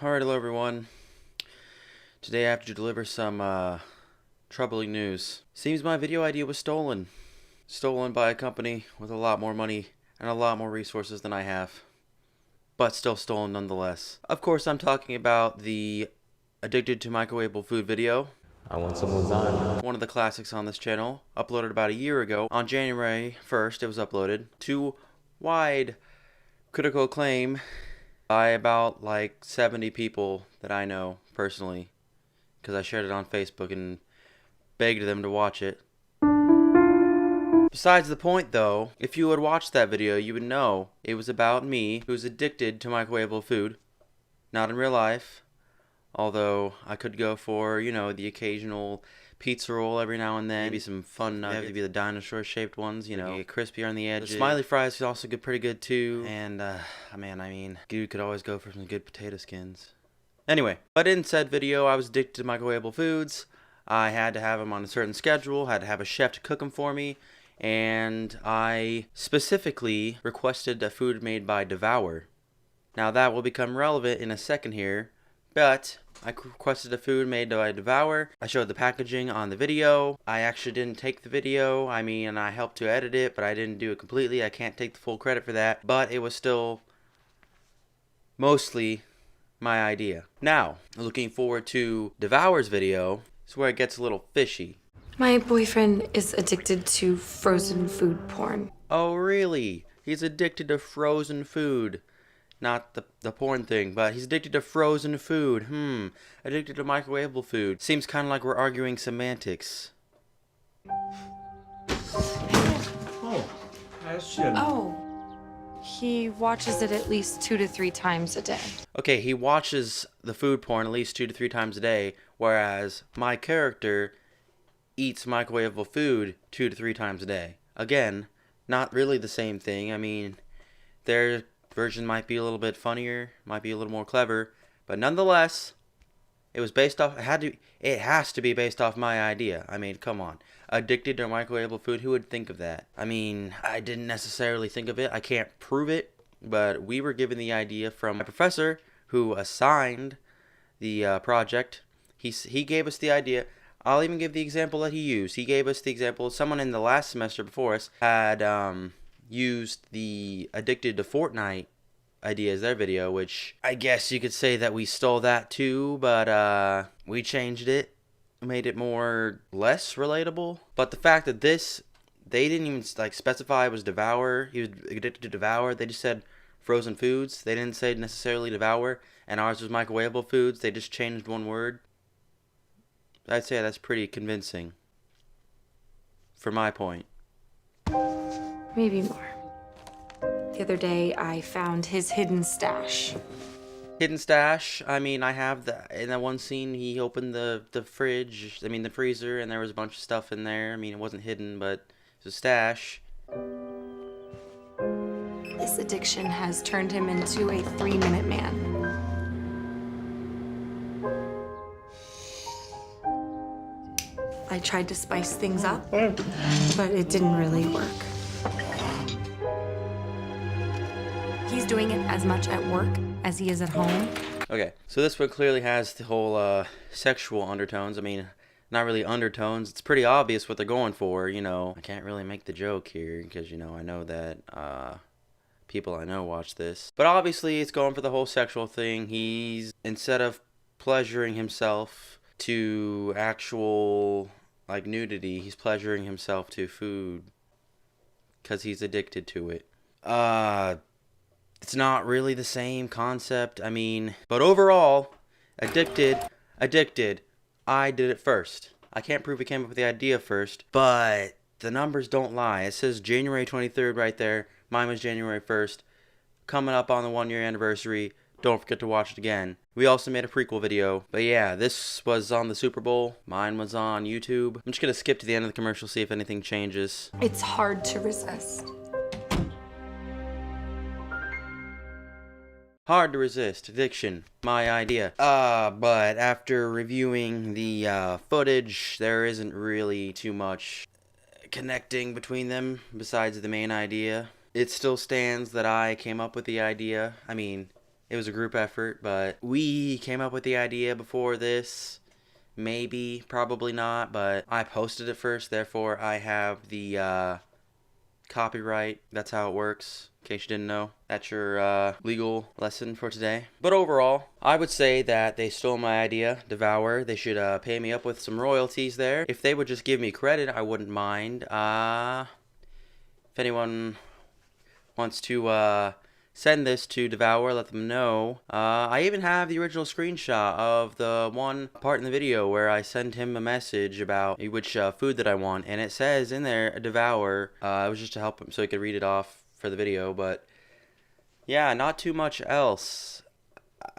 Alright, hello everyone. Today I have to deliver some troubling news. Seems my video idea was stolen. Stolen by a company with a lot more money and a lot more resources than I have. But still stolen nonetheless. Of course, I'm talking about the Addicted to Microwavable Food video. I want some lasagna. One of the classics on this channel, uploaded about a year ago. On January 1st, it was uploaded to wide critical acclaim by about like 70 people that I know personally, because I shared it on Facebook and begged them to watch it. Besides the point though, if you had watched that video, you would know it was about me who's addicted to microwavable food. Not in real life, although I could go for, the occasional pizza roll every now and then. Maybe some fun nuggets. They have to be the dinosaur shaped ones, get crispy on the edges. The smiley fries could also get pretty good too. And, dude could always go for some good potato skins. Anyway, but in said video, I was addicted to microwavable foods. I had to have them on a certain schedule, had to have a chef to cook them for me. And I specifically requested a food made by Devour. Now that will become relevant in a second here, but I requested a food made by Devour. I showed the packaging on the video. I actually didn't take the video. I helped to edit it, but I didn't do it completely. I can't take the full credit for that, but it was still mostly my idea. Now, looking forward to Devour's video. It's where it gets a little fishy. My boyfriend is addicted to frozen food porn. Oh, really? He's addicted to frozen food. Not the porn thing, but he's addicted to frozen food. Addicted to microwavable food. Seems kind of like we're arguing semantics. Oh, Ashton. Oh, he watches it at least 2 to 3 times a day. Okay, he watches the food porn at least 2 to 3 times a day, whereas my character eats microwavable food 2 to 3 times a day. Again, not really the same thing. Their version might be a little bit funnier, might be a little more clever, but nonetheless, it was based off. It has to be based off my idea. Come on. Addicted to microwavable food, who would think of that? I didn't necessarily think of it. I can't prove it, but we were given the idea from my professor who assigned the project. He gave us the idea. I'll even give the example that he used. He gave us the example. Someone in the last semester before us had used the Addicted to Fortnite idea as their video, which I guess you could say that we stole that too, but we changed it, made it less relatable. But the fact that they didn't even specify it was Devour. He was addicted to Devour. They just said frozen foods. They didn't say necessarily Devour, and ours was microwavable foods. They just changed one word. I'd say that's pretty convincing for my point. Maybe more. The other day, I found his hidden stash. Hidden stash? I have in that one scene, he opened the fridge, the freezer, and there was a bunch of stuff in there. It wasn't hidden, but it was a stash. This addiction has turned him into a 3-minute man. I tried to spice things up, but it didn't really work. He's doing it as much at work as he is at home. Okay, so this one clearly has the whole sexual undertones. Not really undertones. It's pretty obvious what they're going for, I can't really make the joke here because, I know that people I know watch this. But obviously it's going for the whole sexual thing. He's, instead of pleasuring himself to actual nudity, he's pleasuring himself to food because he's addicted to it. It's not really the same concept. But overall, addicted. I did it first. I can't prove he came up with the idea first, but the numbers don't lie. It says January 23rd right there. Mine was January 1st. Coming up on the 1-year anniversary. Don't forget to watch it again. We also made a prequel video. But yeah, this was on the Super Bowl. Mine was on YouTube. I'm just going to skip to the end of the commercial, see if anything changes. It's hard to resist. Hard to resist. Addiction. My idea. But after reviewing the footage, there isn't really too much connecting between them besides the main idea. It still stands that I came up with the idea. It was a group effort, but we came up with the idea before this. Maybe, probably not, but I posted it first, therefore I have the copyright. That's how it works, in case you didn't know. That's your legal lesson for today. But overall, I would say that they stole my idea, Devour. They should pay me up with some royalties there. If they would just give me credit, I wouldn't mind. If anyone wants to send this to Devour, let them know. I even have the original screenshot of the one part in the video where I sent him a message about which food that I want, and it says in there, Devour. It was just to help him so he could read it off for the video, but yeah, not too much else.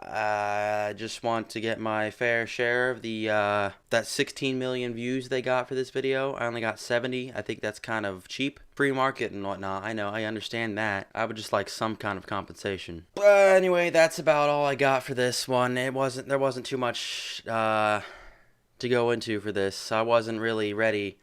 I just want to get my fair share of the that 16 million views they got for this video. I only got 70. I think that's kind of cheap. Free market and whatnot. I know, I understand that. I would just like some kind of compensation. But anyway, that's about all I got for this one. There wasn't too much to go into for this. I wasn't really ready.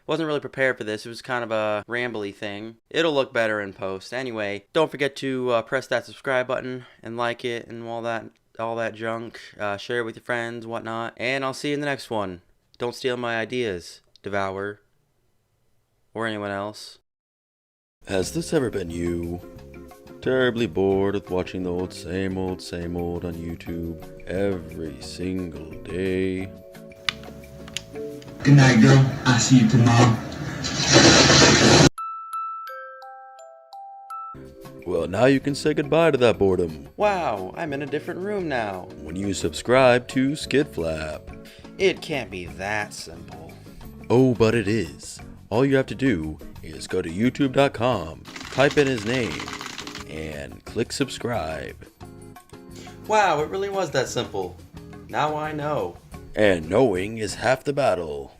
Wasn't really prepared for this. It was kind of a rambly thing. It'll look better in post. Anyway, don't forget to press that subscribe button and like it and all that junk. Share it with your friends, whatnot. And I'll see you in the next one. Don't steal my ideas, Devour. Or anyone else. Has this ever been you? Terribly bored with watching the same old on YouTube every single day? Good night, girl. I'll see you tomorrow. Well, now you can say goodbye to that boredom Wow, I'm in a different room now. when you subscribe to Skidflap. It can't be that simple. Oh, but it is. All you have to do is go to youtube.com, type in his name, and click subscribe. Wow, it really was that simple. Now I know. And knowing is half the battle.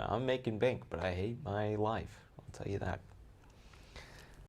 I'm making bank, but I hate my life. I'll tell you that.